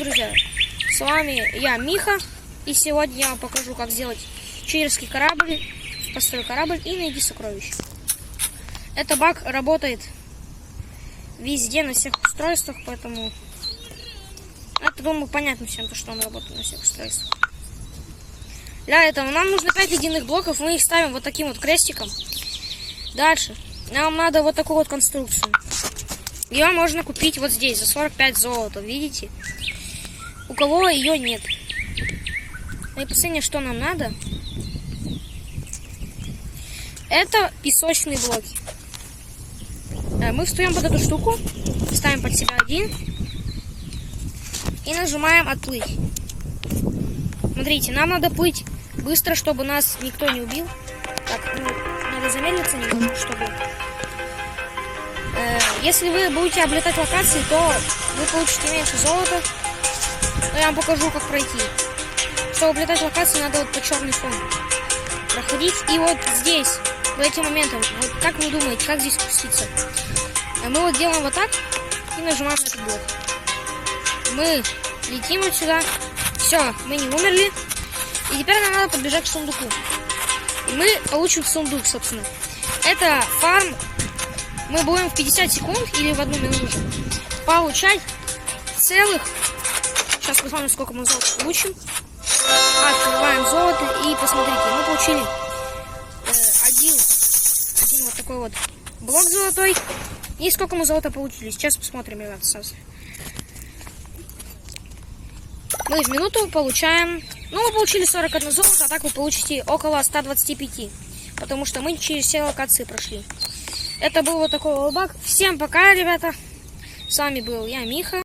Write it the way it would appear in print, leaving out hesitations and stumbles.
друзья, с вами я, Миха, и сегодня я вам покажу, как сделать читерский корабль, построй корабль и найди сокровища. Этот баг работает везде, на всех устройствах, поэтому это, думаю, понятно всем, что он работает на всех устройствах. Для этого нам нужно 5 ледяных блоков, мы их ставим вот таким вот крестиком. Дальше нам надо вот такую вот конструкцию. Ее можно купить вот здесь за 45 золота, видите? У кого ее нет. Ну и последнее, что нам надо, это песочные блоки. Мы встаем под эту штуку, ставим под себя один и нажимаем отплыть. Смотрите, нам надо плыть быстро, чтобы нас никто не убил. Так, надо замедлиться немного, чтобы... Если вы будете облетать локации, то вы получите меньше золота. Но я вам покажу, как пройти. Чтобы облетать локации, надо вот по черный фон проходить. И вот здесь, в эти моменты, вот как вы думаете, как здесь спуститься? Мы вот делаем вот так и нажимаем на этот блок. Мы летим вот сюда. Все, мы не умерли. И теперь нам надо подбежать к сундуку. И мы получим сундук, собственно. Это фарм. Мы будем в 50 секунд или в 1 минуту получать целых... Сейчас посмотрим, сколько мы золота получим. Открываем золото и посмотрите, мы получили один вот такой вот блок золотой. И сколько мы золота получили. Сейчас посмотрим, ребята, сразу. Мы в минуту получаем... Ну, мы получили 41 золото, а так вы получите около 125. Потому что мы через все локации прошли. Это был вот такой вот баг. Всем пока, ребята. С вами был я, Миха.